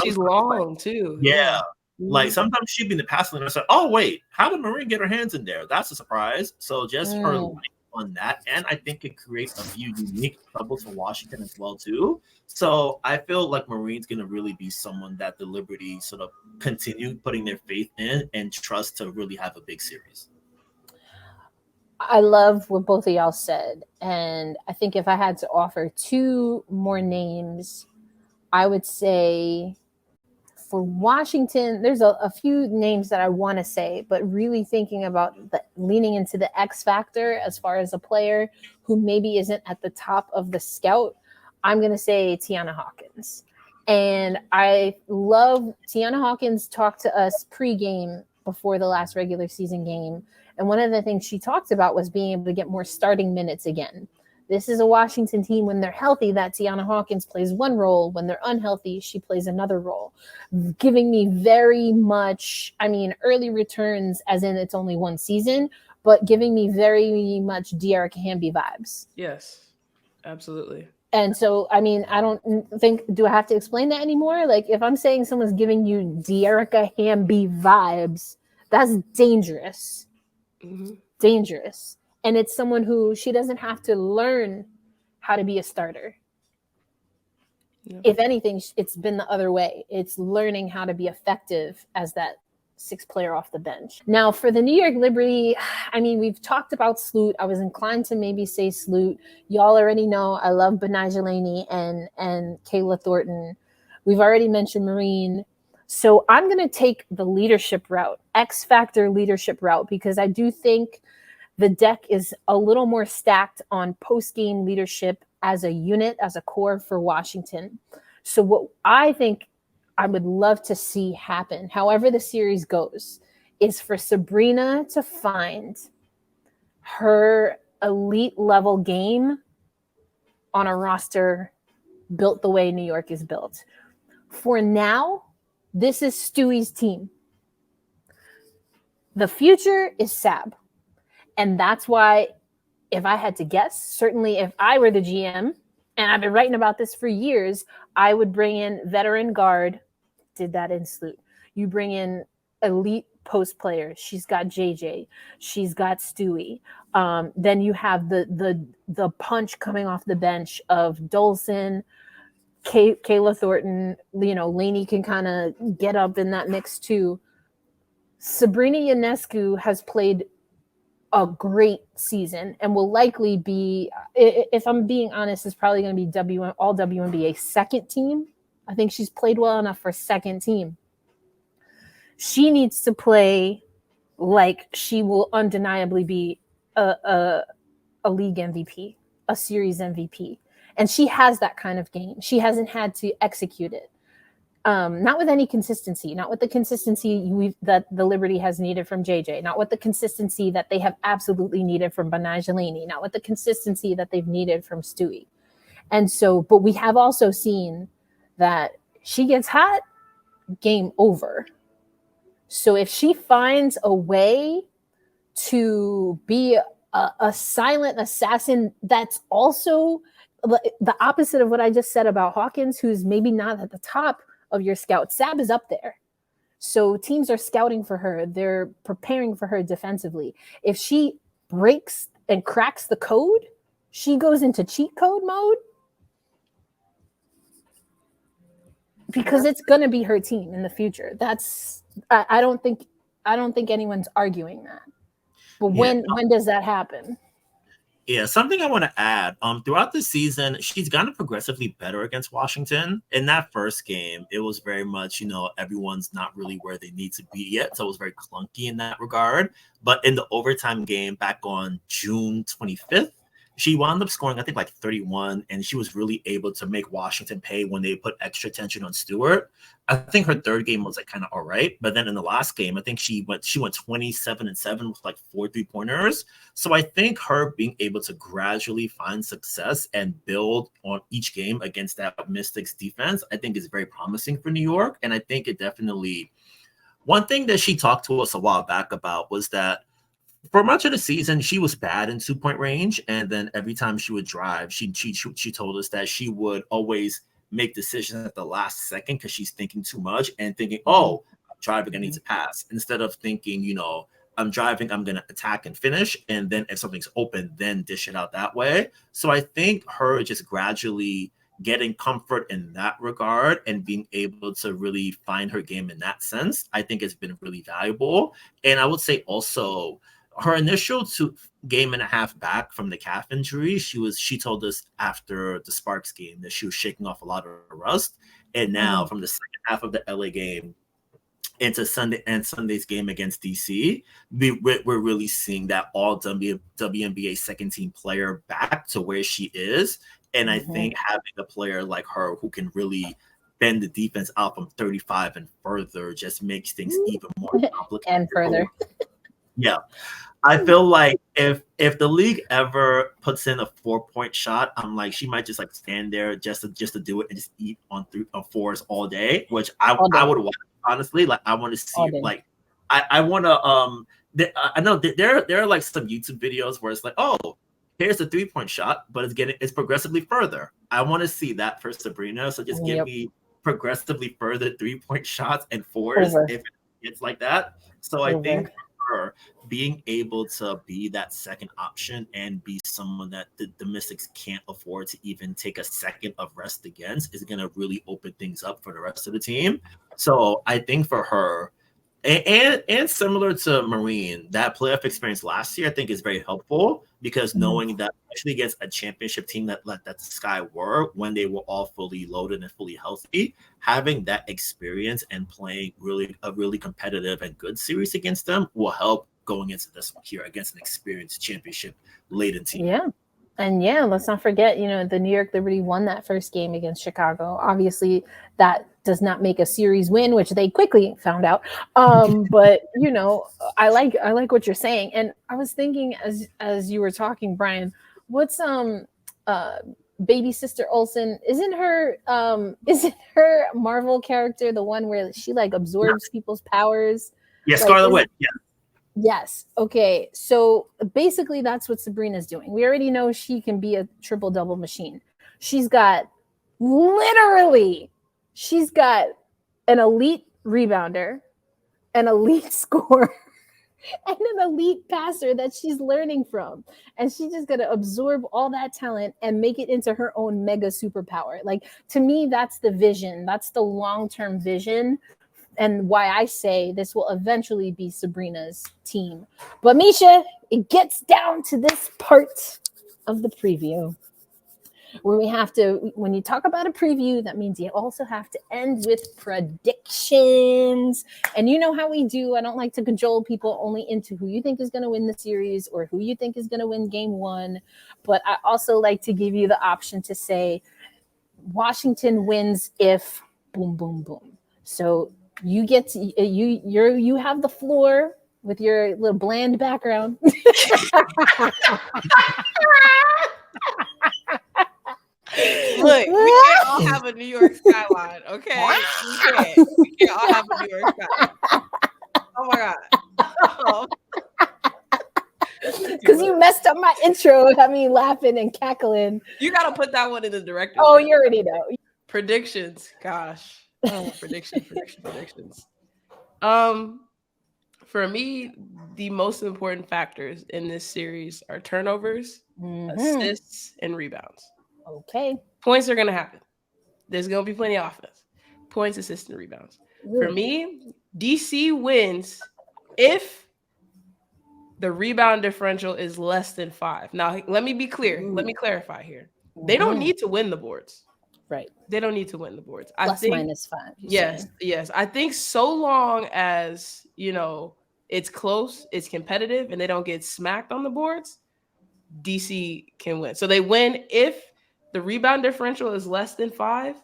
She's long too. Yeah. Like sometimes she'd be in the pass lane and I said, oh wait, how did Marine get her hands in there? That's a surprise. So just her light on that, and I think it creates a few unique troubles for Washington as well too. So I feel like Marine's going to really be someone that the Liberty sort of continue putting their faith in and trust to really have a big series. I love what both of y'all said. And I think if I had to offer 2 more names, I would say for Washington, there's a few names that I want to say, but really thinking about leaning into the X factor as far as a player who maybe isn't at the top of the scout, I'm going to say Tiana Hawkins. And I love Tiana Hawkins talked to us pregame before the last regular season game. And one of the things she talked about was being able to get more starting minutes again. This is a Washington team when they're healthy that Tiana Hawkins plays one role. When they're unhealthy, she plays another role, giving me very much, early returns as in it's only one season, but giving me very much De'Arica Hamby vibes. Yes, absolutely. And so, I don't think, do I have to explain that anymore? Like if I'm saying someone's giving you De'Arica Hamby vibes, that's dangerous. Dangerous. And it's someone who she doesn't have to learn how to be a starter. Yeah. If anything, it's been the other way. It's learning how to be effective as that 6th player off the bench. Now for the New York Liberty, we've talked about Sloot. I was inclined to maybe say Sloot. Y'all already know I love Benijah Laney and Kayla Thornton. We've already mentioned Marine. So I'm going to take the leadership route, X factor leadership route, because I do think the deck is a little more stacked on post-game leadership as a unit, as a core for Washington. So what I think I would love to see happen, however the series goes, is for Sabrina to find her elite level game on a roster built the way New York is built. For now, this is Stewie's team. The future is Sab. And that's why, if I had to guess, certainly if I were the GM, and I've been writing about this for years, I would bring in veteran guard, did that in Sloot. You bring in elite post players. She's got JJ. She's got Stewie. Then you have the punch coming off the bench of Dolson, Kayla Thornton. Laney can kind of get up in that mix too. Sabrina Ionescu has played a great season and will likely be, if I'm being honest, is probably going to be all WNBA second team. I think she's played well enough for second team. She needs to play like she will undeniably be a league MVP, a series MVP. And she has that kind of game. She hasn't had to execute it. Not with any consistency, not with the consistency that the Liberty has needed from JJ, not with the consistency that they have absolutely needed from Banaj Delaney, not with the consistency that they've needed from Stewie. And so, but we have also seen that she gets hot, game over. So if she finds a way to be a silent assassin, that's also the opposite of what I just said about Hawkins, who's maybe not at the top of your scout. Sab is up there. So teams are scouting for her. They're preparing for her defensively. If she breaks and cracks the code, she goes into cheat code mode, because it's going to be her team in the future. That's I don't think anyone's arguing that. But when does that happen? Yeah, something I want to add. Throughout the season, she's gotten progressively better against Washington. In that first game, it was very much, everyone's not really where they need to be yet. So it was very clunky in that regard. But in the overtime game back on June 25th, she wound up scoring, I think, like 31, and she was really able to make Washington pay when they put extra tension on Stewart. I think her third game was like kind of all right, but then in the last game, I think she went 27-7 with like 4 3-pointers. So I think her being able to gradually find success and build on each game against that Mystics defense, I think is very promising for New York. And I think it definitely, one thing that she talked to us a while back about was that for much of the season, she was bad in 2-point range. And then every time she would drive, she told us that she would always make decisions at the last second because she's thinking too much and thinking, oh, I'm driving, I need to pass. Instead of thinking, I'm driving, I'm going to attack and finish. And then if something's open, then dish it out that way. So I think her just gradually getting comfort in that regard and being able to really find her game in that sense, I think has been really valuable. And I would say also, her initial game and a half back from the calf injury, she told us after the Sparks game that she was shaking off a lot of rust. And now from the second half of the LA game into Sunday's game against DC, we're really seeing that all WNBA second team player back to where she is. And I think having a player like her who can really bend the defense out from 35 and further just makes things even more complicated. And further. Yeah. I feel like if the league ever puts in a 4-point shot, I'm like, she might just like stand there just to do it and just eat on 4s all day, which I would watch, honestly. Like I want to see like I want to I know there are like some YouTube videos where it's like, oh, here's a 3-point shot, but it's progressively further. I want to see that for Sabrina. So just give me progressively further 3-point shots and 4s if it's like that. So I think her being able to be that second option and be someone that the Mystics can't afford to even take a second of rest against is going to really open things up for the rest of the team. So I think for her, and similar to Marine, that playoff experience last year, I think is very helpful because knowing that actually against a championship team that the Sky were when they were all fully loaded and fully healthy, having that experience and playing a really competitive and good series against them will help going into this one here against an experienced championship laden team. Yeah. And let's not forget, the New York Liberty won that first game against Chicago. Obviously, that does not make a series win, which they quickly found out. But I like what you're saying. And I was thinking as you were talking, Brian, what's baby sister Olsen? Isn't her Marvel character the one where she like absorbs people's powers? Yeah, Scarlet Witch. Yeah. Yes. Okay. So basically that's what Sabrina's doing. We already know she can be a triple-double machine. She's got an elite rebounder, an elite scorer, and an elite passer that she's learning from. And she's just going to absorb all that talent and make it into her own mega superpower. Like, to me, that's the vision. That's the long-term vision. And why I say this will eventually be Sabrina's team. But Misha, it gets down to this part of the preview. where we have to, when you talk about a preview, that means you also have to end with predictions. And you know how we do. I don't like to cajole people only into who you think is going to win the series or who you think is going to win game one. But I also like to give you the option to say Washington wins if boom, boom, boom. So you get to, you have the floor with your little bland background. Look, we can't all have a New York skyline, okay? We can't all have a New York skyline. Oh my God. Because you messed up my intro, had me laughing and cackling. You got to put that one in the director's Oh, cut. you already know. Predictions. Gosh. Oh, predictions. For me, the most important factors in this series are turnovers, assists, and rebounds. Okay. Points are going to happen. There's going to be plenty of offense. Points, assists, and rebounds. For me, DC wins if the rebound differential is less than 5. Now, let me be clear. Let me clarify here. They don't need to win the boards. Right. They don't need to win the boards. Plus minus 5. Yes. I think so long as, it's close, it's competitive, and they don't get smacked on the boards, DC can win. So they win if the rebound differential is less than 5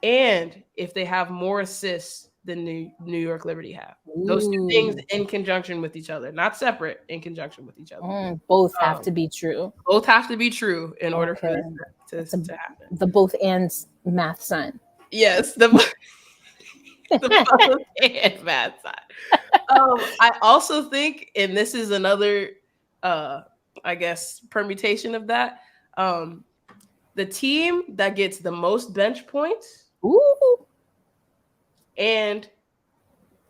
and if they have more assists than New York Liberty have. Those two things in conjunction with each other, not separate, in conjunction with each other. Both have to be true. Both have to be true in order for this to happen. The both and math sign. Yes, the both and math sign. I also think, and this is another, I guess, permutation of that. The team that gets the most bench points, and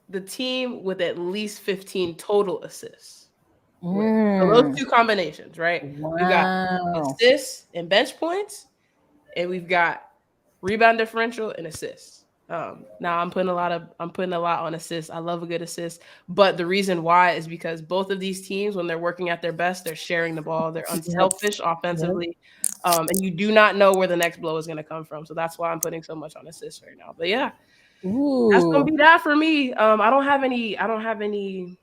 the team with at least 15 total assists. So those two combinations, right? Wow. We got assists and bench points, and we've got rebound differential and assists. Now I'm putting a lot on assists. I love a good assist, but the reason why is because both of these teams, when they're working at their best, they're sharing the ball. They're unselfish offensively, and you do not know where the next blow is going to come from. So that's why I'm putting so much on assists right now. But yeah, that's gonna be that for me. I don't have any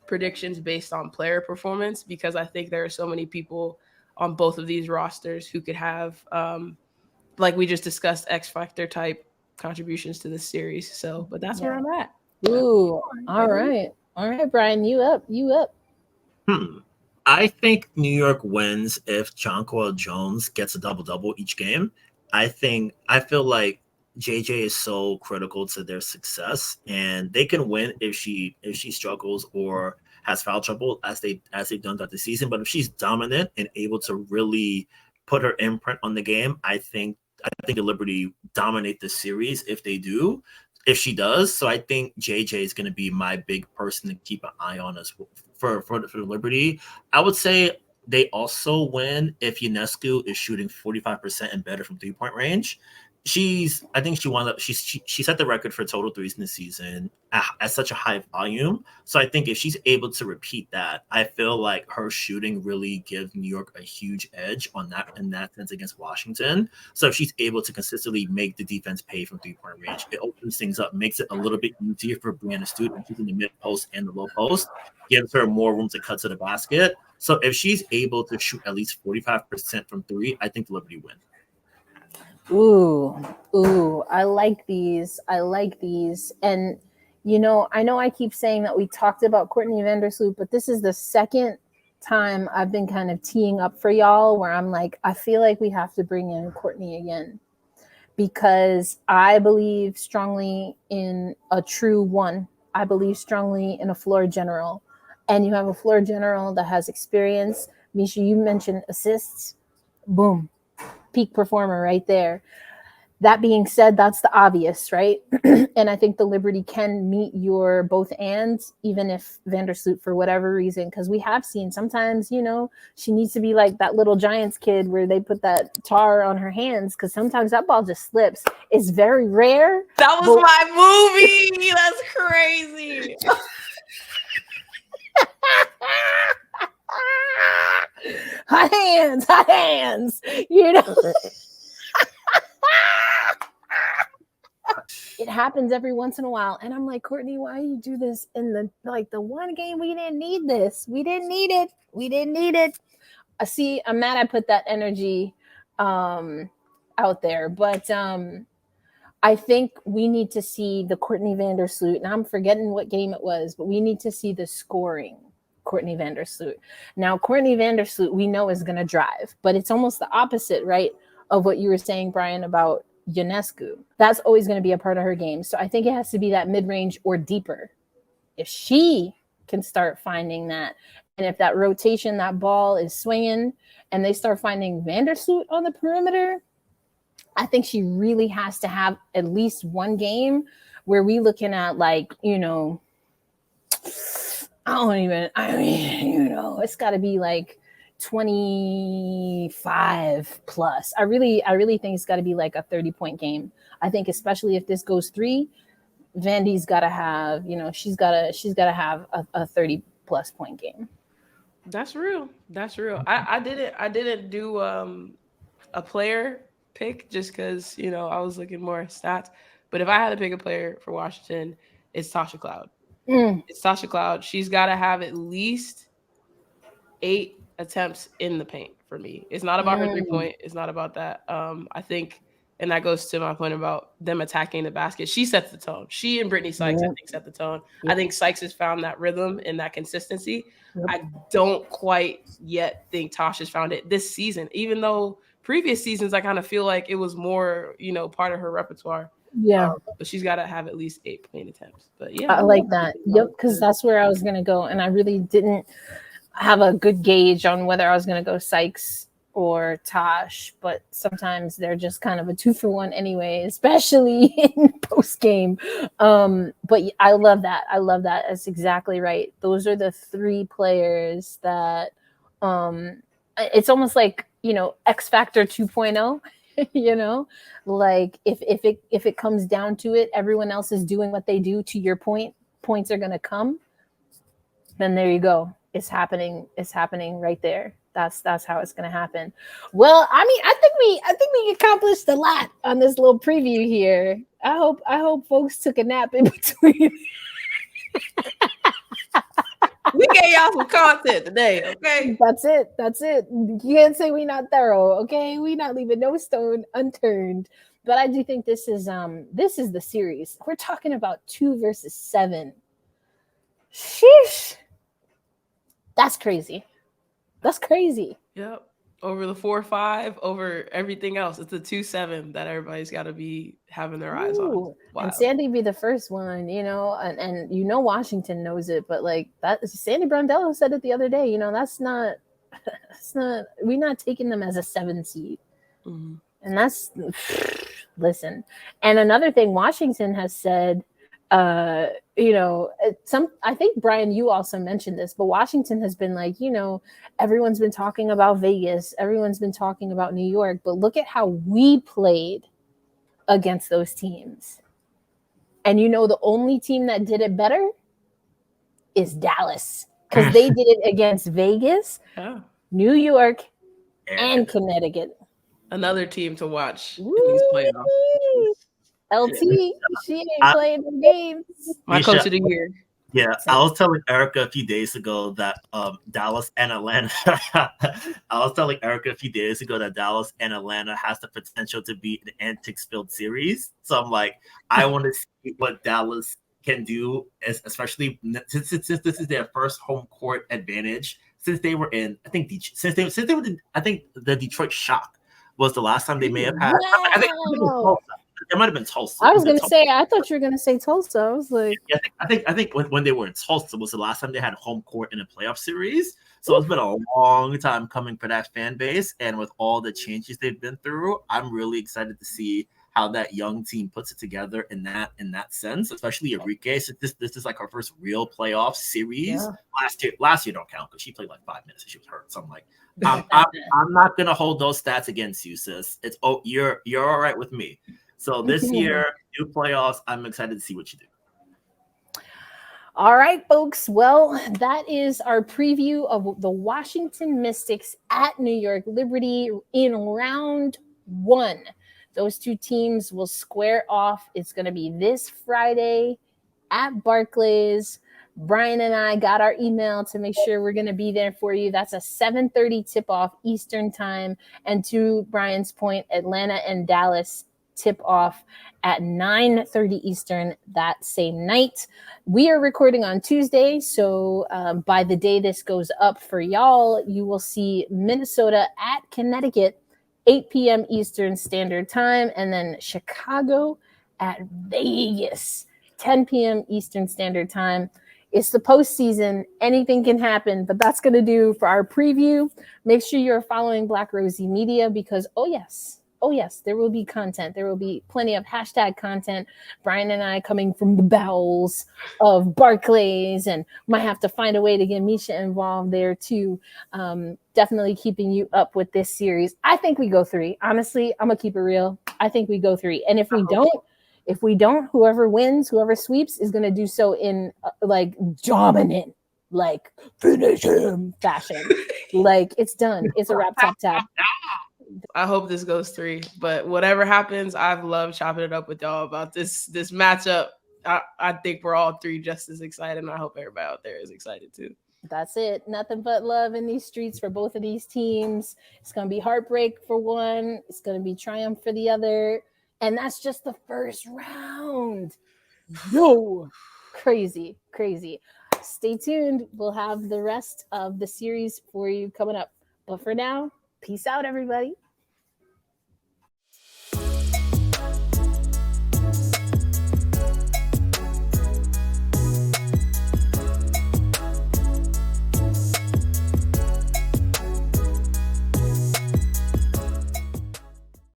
predictions based on player performance because I think there are so many people on both of these rosters who could have, like we just discussed, X Factor type contributions to this series. So, but that's where I'm at. All right, Brian, you up? I think New York wins if Jonquel Jones gets a double-double each game. I feel like JJ is so critical to their success, and they can win if she struggles or has foul trouble as they've done throughout the season. But if she's dominant and able to really put her imprint on the game, I think the Liberty dominate the series if she does. So I think JJ is going to be my big person to keep an eye on as well for the Liberty. I would say they also win if Ionescu is shooting 45% and better from 3-point range. She set the record for total threes in the season at such a high volume. So I think if she's able to repeat that, I feel like her shooting really gives New York a huge edge in that sense against Washington. So if she's able to consistently make the defense pay from 3-point range, it opens things up, makes it a little bit easier for Brianna Stewart when she's in the mid post and the low post, gives her more room to cut to the basket. So if she's able to shoot at least 45% from 3, I think the Liberty win. Ooh, I like these. And, I know I keep saying that we talked about Courtney Vandersloot, but this is the second time I've been kind of teeing up for y'all where I'm like, I feel like we have to bring in Courtney again because I believe strongly in a true one. I believe strongly in a floor general. And you have a floor general that has experience. Misha, you mentioned assists. Boom. Peak performer right there. That being said, that's the obvious, right? And I think the Liberty can meet your both ands, even if Vandersloot, for whatever reason, because we have seen sometimes, she needs to be like that little Giants kid where they put that tar on her hands because sometimes that ball just slips. It's very rare. That was my movie. That's crazy. hot hands, you know. It happens every once in a while. And I'm like, Courtney, why you do this in the one game? We didn't need this. We didn't need it. See, I'm mad I put that energy out there. But I think we need to see the Courtney Vandersloot. And I'm forgetting what game it was, but we need to see the scoring Courtney Vandersloot. Now, Courtney Vandersloot, we know is going to drive, but it's almost the opposite, right, of what you were saying, Brian, about Ionescu. That's always going to be a part of her game. So I think it has to be that mid-range or deeper. If she can start finding that, and if that rotation, that ball is swinging, and they start finding Vandersloot on the perimeter, I think she really has to have at least one game where we looking at, like, you know, it's got to be like 25 plus. I really think it's got to be like a 30-point game. I think especially if this goes 3, Vandy's got to have, you know, she's got to have a 30 plus point game. That's real. I didn't do a player pick just because, you know, I was looking more at stats. But if I had to pick a player for Washington, it's Tasha Cloud. It's Tasha Cloud. She's got to have at least 8 attempts in the paint for me. It's not about her 3-point. It's not about that. I think, and that goes to my point about them attacking the basket. She sets the tone. She and Brittany Sykes, I think, set the tone. I think Sykes has found that rhythm and that consistency. I don't quite yet think Tasha's found it this season, even though previous seasons I kind of feel like it was more, you know, part of her repertoire. Yeah. But she's got to have at least 8 paint attempts. But yeah. I like that. Yep, because that's where I was going to go. And I really didn't have a good gauge on whether I was going to go Sykes or Tosh, but sometimes they're just kind of a 2-for-1 anyway, especially in post game. But I love that. That's exactly right. Those are the 3 players that it's almost like, you know, X Factor 2.0. You know, like if it comes down to it, everyone else is doing what they do. To your point, points are going to come. Then there you go. It's happening right there. That's how it's going to happen. Well, I mean, I think we accomplished a lot on this little preview here. I hope folks took a nap in between. We gave y'all some content today, okay? That's it. You can't say we're not thorough, okay? We're not leaving no stone unturned. But I do think this is the series. We're talking about 2 versus 7. Sheesh. That's crazy. Yep. Over the 4-5, over everything else. It's a 2-7 that everybody's got to be having their eyes on. Wow. And Sandy be the first one, you know, and you know Washington knows it, but like that, Sandy Brondello said it the other day, you know, that's not we're not taking them as a 7 seed. Mm-hmm. And that's, listen. And another thing Washington has said, you know, I think, Brian, you also mentioned this, but Washington has been like, you know, everyone's been talking about Vegas. Everyone's been talking about New York, but look at how we played against those teams. And, you know, the only team that did it better is Dallas, because they did it against Vegas, New York, and Connecticut. Another team to watch in these playoffs. LT, she ain't playing the games. My Misha, coach of the year. Yeah, I was telling Erica a few days ago that Dallas and Atlanta. Dallas and Atlanta has the potential to be an antics-filled series. So I'm like, I want to see what Dallas can do, especially since this is their first home court advantage since they were in. I think the Detroit Shock was the last time they may have had. Wow. I think it might have been Tulsa. I was going to say, I thought you were going to say Tulsa. I was like, yeah, I think when they were in Tulsa was the last time they had a home court in a playoff series. So it's been a long time coming for that fan base, and with all the changes they've been through, I'm really excited to see how that young team puts it together in that sense, especially Enrique. So this is like our first real playoff series. Yeah. Last year don't count because she played like 5 minutes and she was hurt. So I'm like, I'm not gonna hold those stats against you, sis. It's you're all right with me. So this year, new playoffs, I'm excited to see what you do. All right, folks. Well, that is our preview of the Washington Mystics at New York Liberty in round 1. Those two teams will square off. It's going to be this Friday at Barclays. Brian and I got our email to make sure we're going to be there for you. That's a 7:30 tip-off Eastern time. And to Brian's point, Atlanta and Dallas tip-off at 9:30 Eastern that same night. We are recording on Tuesday, so by the day this goes up for y'all, you will see Minnesota at Connecticut, 8 p.m. Eastern Standard Time, and then Chicago at Vegas, 10 p.m. Eastern Standard Time. It's the postseason. Anything can happen, but that's going to do for our preview. Make sure you're following Black Rosie Media because, oh yes, there will be content. There will be plenty of hashtag content. Brian and I coming from the bowels of Barclays, and might have to find a way to get Misha involved there too. Definitely keeping you up with this series. I think we go 3. Honestly, I'm going to keep it real. I think we go 3. And if we don't, whoever wins, whoever sweeps is going to do so in like dominant, like finish him fashion. Like it's done. It's a wrap, tap. I hope this goes 3, but whatever happens, I've loved chopping it up with y'all about this matchup. I think we're all 3 just as excited, and I hope everybody out there is excited too. That's it. Nothing but love in these streets for both of these teams. It's going to be heartbreak for one. It's going to be triumph for the other. And that's just the first round. Yo, crazy. Stay tuned. We'll have the rest of the series for you coming up. But for now, peace out, everybody.